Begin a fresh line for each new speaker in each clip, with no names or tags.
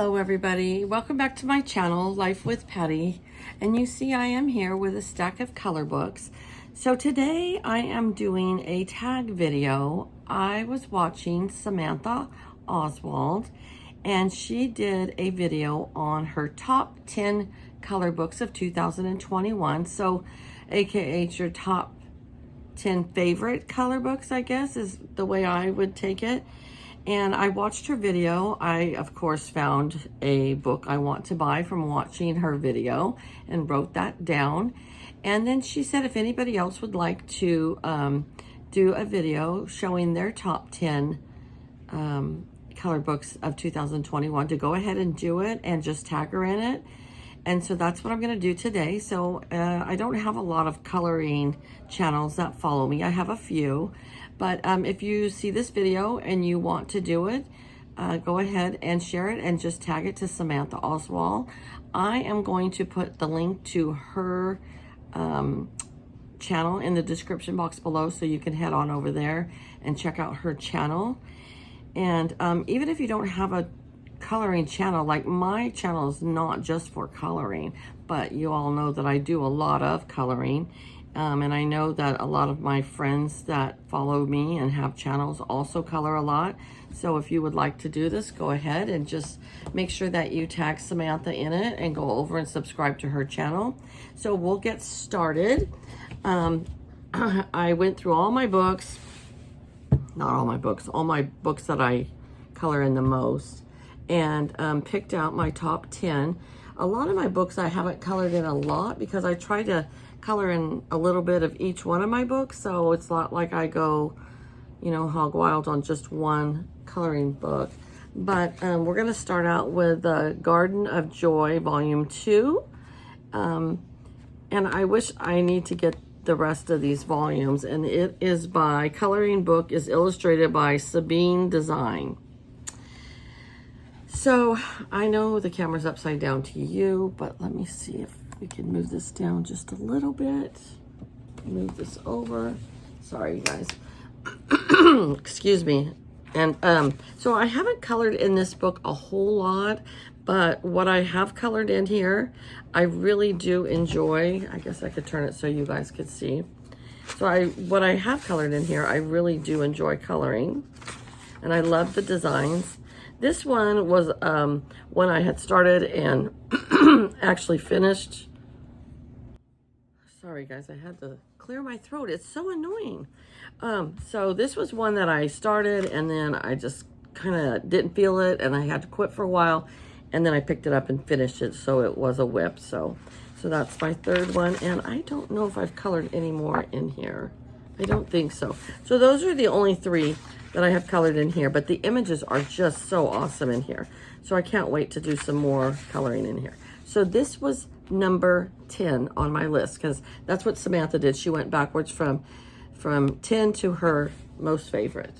Hello everybody, welcome back to my channel, Life with Patty, and you see I am here with a stack of color books. So today I am doing a tag video. I was watching Samantha Oswald and she did a video on her top 10 color books of 2021. So aka it's your top 10 favorite color books, I guess is the way I would take it. And I watched her video. I, of course, found a book I want to buy from watching her video and wrote that down. And then she said if anybody else would like to do a video showing their top 10 color books of 2021 to go ahead and do it and just tag her in it. And so that's what I'm going to do today. So I don't have a lot of coloring channels that follow me. I have a few. But if you see this video and you want to do it, go ahead and share it and just tag it to Samantha Oswald. I am going to put the link to her channel in the description box below so you can head on over there and check out her channel. And even if you don't have a coloring channel, like my channel is not just for coloring, but you all know that I do a lot of coloring. And I know that a lot of my friends that follow me and have channels also color a lot. So if you would like to do this, go ahead and just make sure that you tag Samantha in it and go over and subscribe to her channel. So we'll get started. I went through all my books, not all my books, all my books that I color in the most, and picked out my top 10. A lot of my books I haven't colored in a lot because I try to color in a little bit of each one of my books, so it's not like I go, you know, hog wild on just one coloring book. But we're going to start out with Garden of Joy Volume 2. And I wish I need to get the rest of these volumes, and it is by, coloring book is illustrated by Sabine Design. So I know the camera's upside down to you, but let me see if we can move this down just a little bit. Move this over. Sorry, you guys. Excuse me. And so I haven't colored in this book a whole lot, but what I have colored in here, I really do enjoy. I guess I could turn it so you guys could see. So what I have colored in here, I really do enjoy coloring, and I love the designs. This one was when I had started and actually finished. Sorry guys, I had to clear my throat. It's so annoying. So this was one that I started and then I just kind of didn't feel it and I had to quit for a while, and then I picked it up and finished it, so it was a whip. So that's my third one, and I don't know if I've colored any more in here. I don't think so. So those are the only three that I have colored in here, but the images are just so awesome in here. So I can't wait to do some more coloring in here. So this was number 10 on my list because that's what Samantha did. She went backwards from 10 to her most favorite.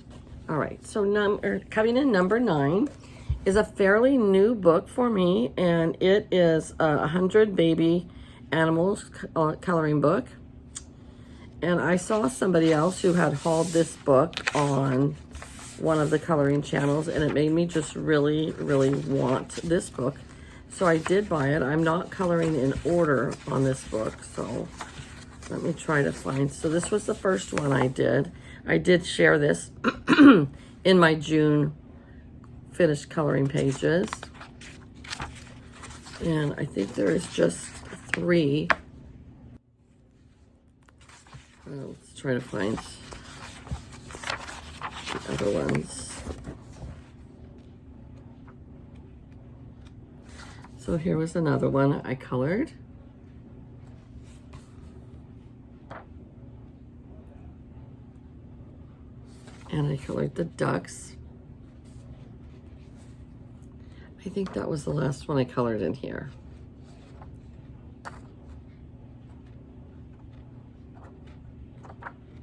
All right, so coming in number 9 is a fairly new book for me, and it is 100 Baby Animals coloring book. And I saw somebody else who had hauled this book on one of the coloring channels, and it made me just really, really want this book. So I did buy it. I'm not coloring in order on this book, so let me try to find. So this was the first one I did. I did share this in my June finished coloring pages. And I think there is just 3. Let's try to find the other ones. So here was another one I colored. And I colored the ducks. I think that was the last one I colored in here.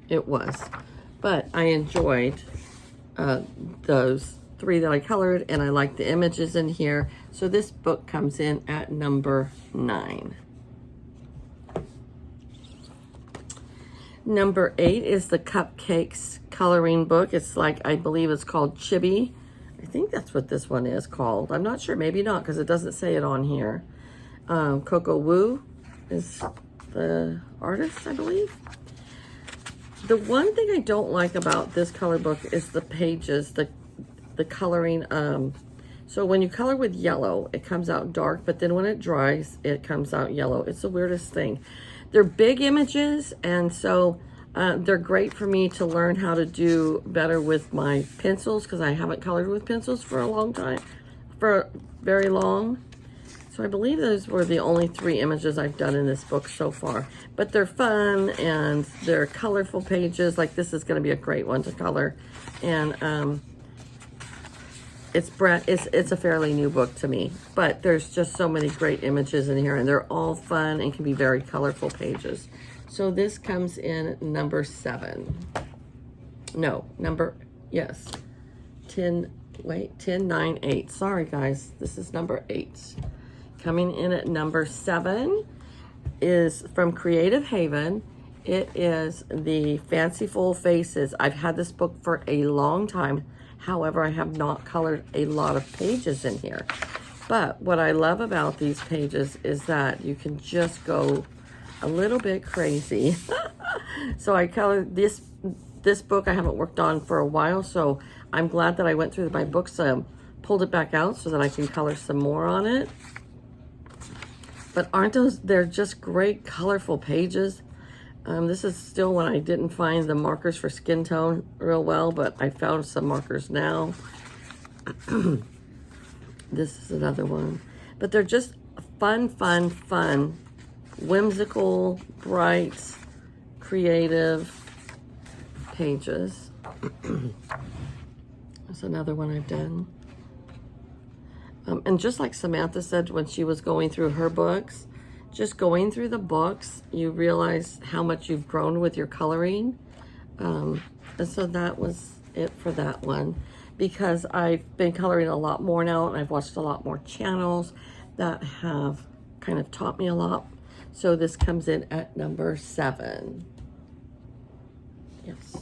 It was, but I enjoyed those 3 that I colored, and I like the images in here. So this book comes in at number 9. Number 8 is the Cupcakes coloring book. It's like, I believe it's called Chibi I think that's what this one is called. I'm not sure, maybe not, because it doesn't say it on here. Coco Wu is the artist, I believe. The one thing I don't like about this color book is the pages, the coloring. So when you color with yellow, it comes out dark, but then when it dries, it comes out yellow. It's the weirdest thing. They're big images, and so they're great for me to learn how to do better with my pencils, because I haven't colored with pencils for a long time, for very long. So I believe those were the only 3 images I've done in this book so far. But they're fun, and they're colorful pages. Like this is going to be a great one to color. And it's a fairly new book to me. But there's just so many great images in here, and they're all fun and can be very colorful pages. So this comes in number 7. No, yes. 10, 9, 8. Sorry, guys. This is number 8. Coming in at number 7 is from Creative Haven. It is the Fanciful Faces. I've had this book for a long time. However, I have not colored a lot of pages in here. But what I love about these pages is that you can just go a little bit crazy. So I colored this book I haven't worked on for a while, so I'm glad that I went through my books, pulled it back out so that I can color some more on it. But they're just great colorful pages. This is still when I didn't find the markers for skin tone real well, but I found some markers now. This is another one. But they're just fun, whimsical, bright, creative pages. That's another one I've done. And just like Samantha said when she was going through her books, just going through the books, you realize how much you've grown with your coloring. And so that was it for that one. Because I've been coloring a lot more now, and I've watched a lot more channels that have kind of taught me a lot. So this comes in at number 7. Yes.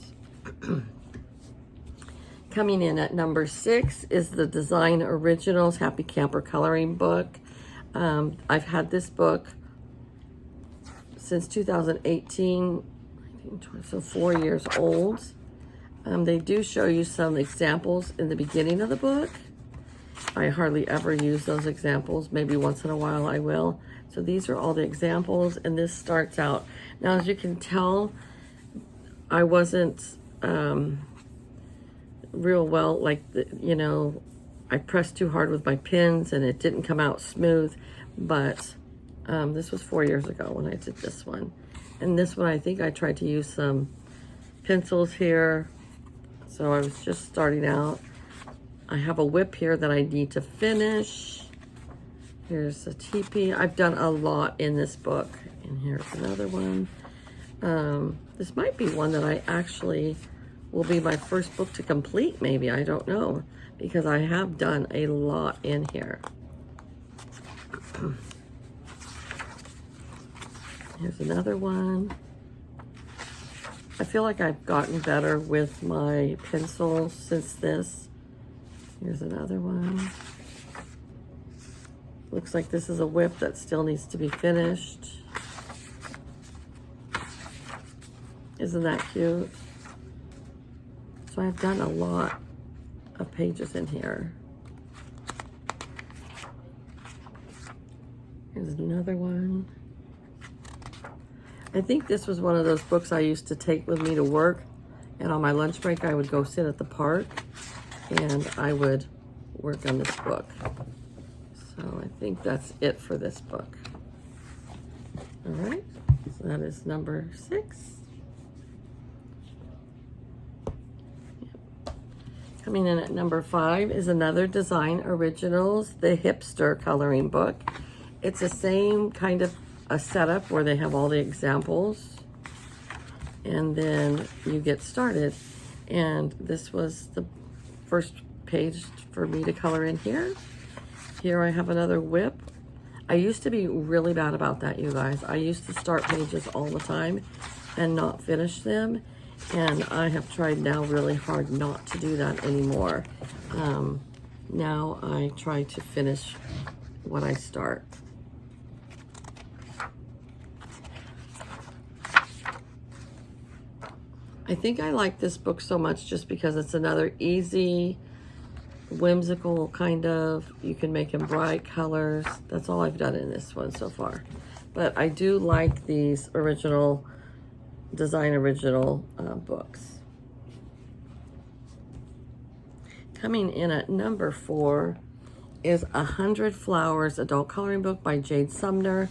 Coming in at number 6 is the Design Originals Happy Camper Coloring Book. I've had this book since 2018, so 4 years old. They do show you some examples in the beginning of the book. I hardly ever use those examples. Maybe once in a while I will. So these are all the examples, and this starts out. Now, as you can tell, I wasn't real well, like, I pressed too hard with my pins and it didn't come out smooth. But this was 4 years ago when I did this one. And this one, I think I tried to use some pencils here. So I was just starting out. I have a whip here that I need to finish. Here's a teepee. I've done a lot in this book. And here's another one. This might be one that I actually will be my first book to complete, maybe. I don't know. Because I have done a lot in here. Here's another one. I feel like I've gotten better with my pencils since this. Here's another one. Looks like this is a whip that still needs to be finished. Isn't that cute? So I've done a lot of pages in here. Here's another one. I think this was one of those books I used to take with me to work, and on my lunch break I would go sit at the park and I would work on this book. So I think that's it for this book. All right, so that is number 6. Coming in at number 5 is another Design Originals, the Hipster coloring book. It's the same kind of a setup where they have all the examples, and then you get started. And this was the first page for me to color in here. Here I have another whip. I used to be really bad about that, you guys. I used to start pages all the time and not finish them. And I have tried now really hard not to do that anymore. Now I try to finish what I start. I think I like this book so much just because it's another easy, whimsical kind of, you can make them bright colors. That's all I've done in this one so far. But I do like these original, design original books. Coming in at number 4 is 100 Flowers adult coloring book by Jade Sumner.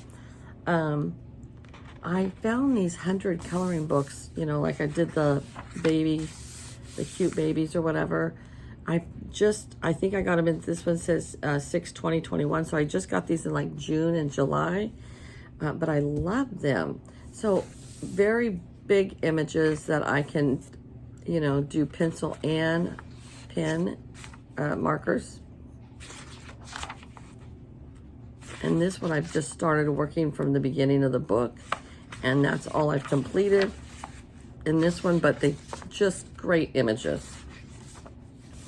I found these 100 coloring books, you know, like I did the cute babies or whatever. I think I got them in, this one says 6/20/21, so I just got these in like June and July, but I love them. So very big images that I can, you know, do pencil and pen markers. And this one I've just started working from the beginning of the book, and that's all I've completed in this one, but they just great images.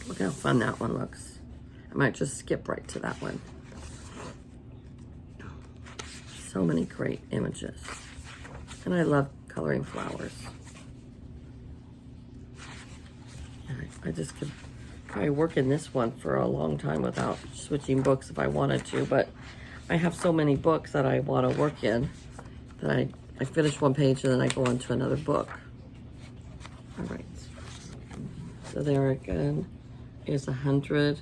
Look how fun that one looks. I might just skip right to that one. So many great images. And I love coloring flowers. I just could probably work in this one for a long time without switching books if I wanted to, but I have so many books that I want to work in that I finish one page and then I go on to another book. All right. So there again is 100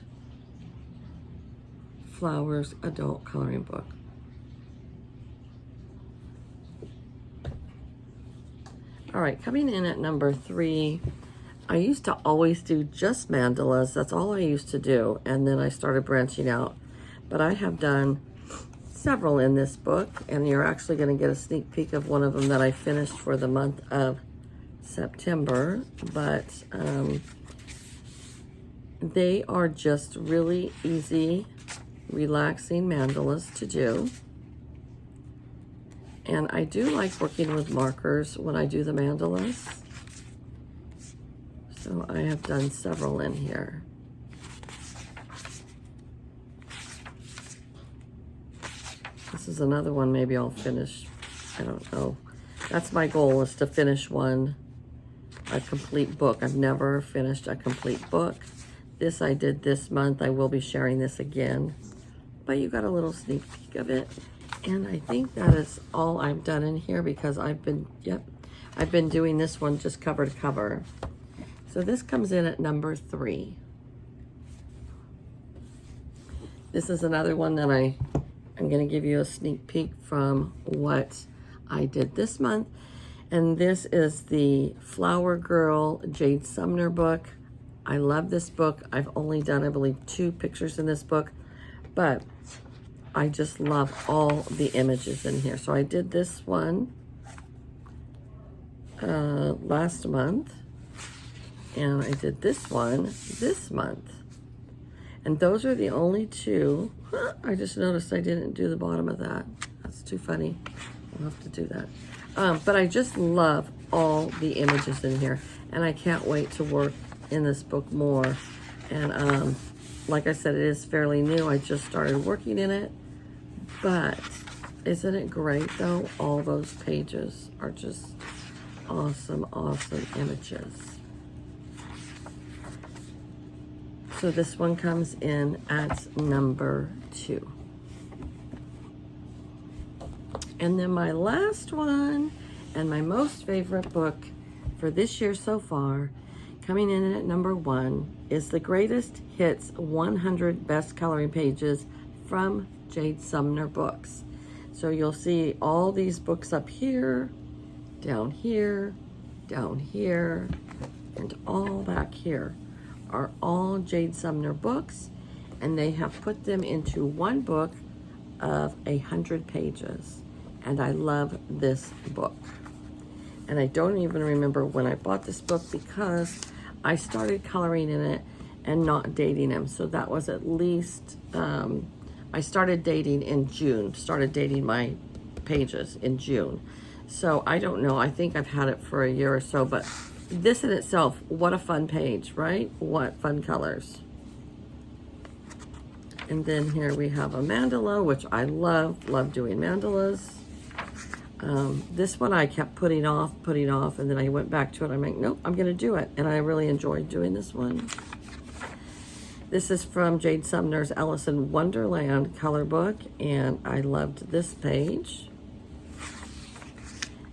Flowers adult coloring book. All right, coming in at number 3, I used to always do just mandalas. That's all I used to do. And then I started branching out. But I have done several in this book, and you're actually going to get a sneak peek of one of them that I finished for the month of September. But they are just really easy, relaxing mandalas to do. And I do like working with markers when I do the mandalas. So I have done several in here. This is another one maybe I'll finish. I don't know. That's my goal, is to finish a complete book. I've never finished a complete book. This I did this month. I will be sharing this again. But you got a little sneak peek of it. And I think that is all I've done in here because I've been doing this one just cover to cover. So this comes in at number 3. This is another one that I'm going to give you a sneak peek from what I did this month. And this is the Flower Girl Jade Sumner book. I love this book. I've only done, I believe, 2 pictures in this book, but I just love all the images in here. So I did this one last month, and I did this one this month. And those are the only 2. I just noticed I didn't do the bottom of that. That's too funny. I'll have to do that. But I just love all the images in here, and I can't wait to work in this book more. And like I said, it is fairly new. I just started working in it. But isn't it great though? All those pages are just awesome, awesome images. So this one comes in at number 2. And then my last one, and my most favorite book for this year so far, coming in at number 1, is the Greatest Hits 100 Best Coloring Pages from Jade Sumner Books. So you'll see all these books up here, down here, and all back here are all Jade Sumner books, and they have put them into one book of 100 pages. And I love this book. And I don't even remember when I bought this book because I started coloring in it and not dating them. So that was at least, I started dating in June, started dating my pages in June. So I don't know, I think I've had it for a year or so, but this in itself, what a fun page, right? What fun colors. And then here we have a mandala, which I love doing mandalas. This one I kept putting off, and then I went back to it. I'm like, nope, I'm gonna do it. And I really enjoyed doing this one. This is from Jade Sumner's Alice in Wonderland color book, and I loved this page.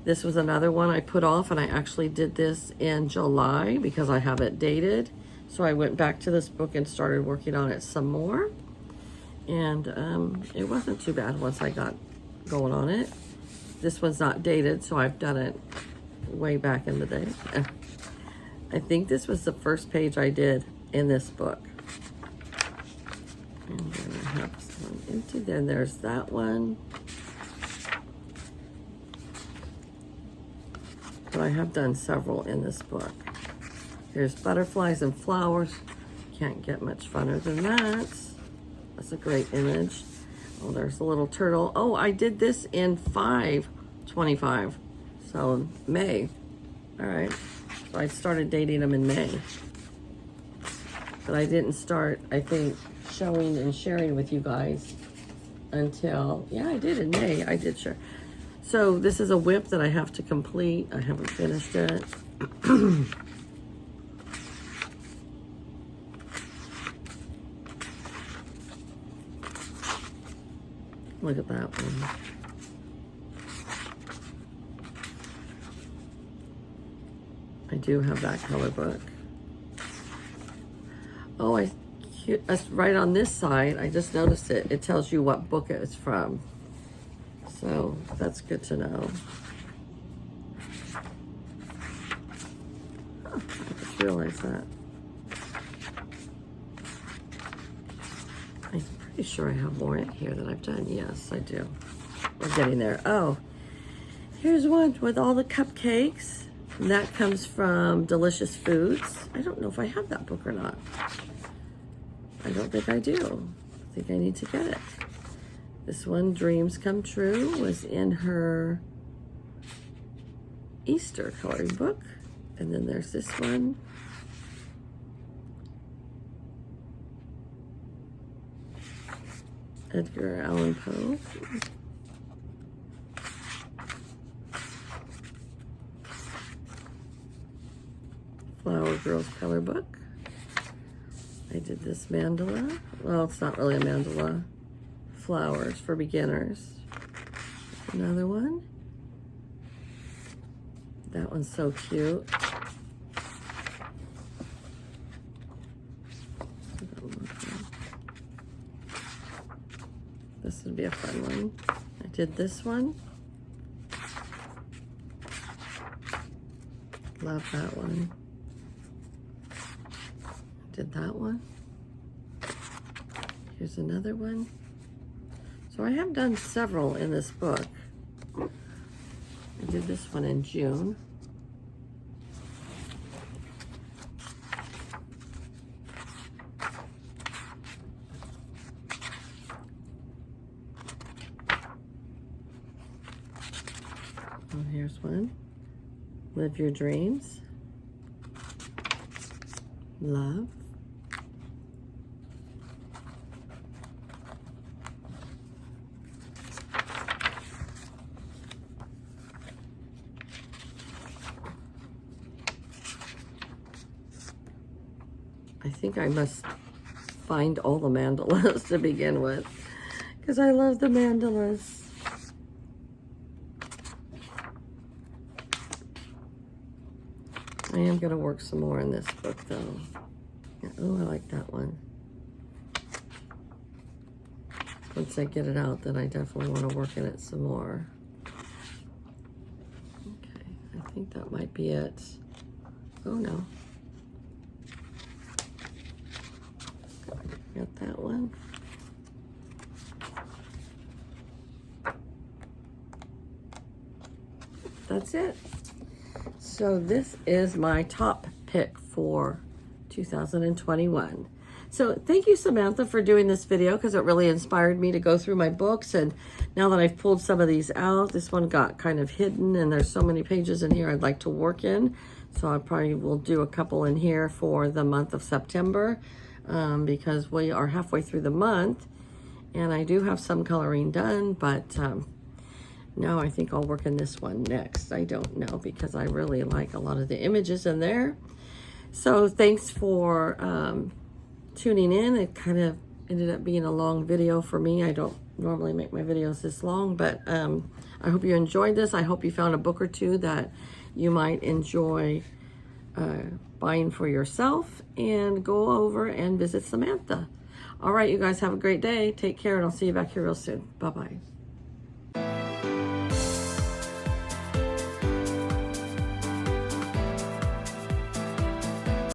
This was another one I put off, and I actually did this in July because I have it dated. So I went back to this book and started working on it some more. And it wasn't too bad once I got going on it. This one's not dated, so I've done it way back in the day. I think this was the first page I did in this book. And then I have one empty. Then there's that one. But I have done several in this book. Here's butterflies and flowers. Can't get much funner than that. That's a great image. Oh, there's a little turtle. Oh, I did this in 5/25. So May. All right. So I started dating them in May. But I didn't start, I think, showing and sharing with you guys until, yeah, I did in May. I did share. So this is a whip that I have to complete. I haven't finished it. Look at that one. I do have that color book. Oh, that's right on this side. I just noticed it. It tells you what book it's from. So that's good to know. Oh, I just realized that. I'm pretty sure I have more in here that I've done. Yes, I do. We're getting there. Oh, here's one with all the cupcakes. And that comes from Delicious Foods. I don't know if I have that book or not. I don't think I do. I think I need to get it. This one, Dreams Come True, was in her Easter coloring book. And then there's this one. Edgar Allan Poe. Flower Girls color book. I did this mandala. Well, it's not really a mandala. Flowers for beginners. Another one. That one's so cute. This would be a fun one. I did this one. Love that one. Did that one. Here's another one. So I have done several in this book. I did this one in June. Oh, here's one. Live Your Dreams. Love. I think I must find all the mandalas to begin with, because I love the mandalas. I am going to work some more in this book, though. Oh, I like that one. Once I get it out, then I definitely want to work in it some more. Okay, I think that might be it. Oh, no. Got that one. That's it. So this is my top pick for 2021. So thank you, Samantha, for doing this video, because it really inspired me to go through my books. And now that I've pulled some of these out, this one got kind of hidden and there's so many pages in here I'd like to work in. So I probably will do a couple in here for the month of September, because we are halfway through the month, and I do have some coloring done, but now I think I'll work in this one next. I don't know, because I really like a lot of the images in there. So thanks for tuning in. It kind of ended up being a long video for me. I don't normally make my videos this long, but I hope you enjoyed this. I hope you found a book or two that you might enjoy buying for yourself, and go over and visit Samantha. All right, you guys have a great day. Take care, and I'll see you back here real soon. Bye-bye.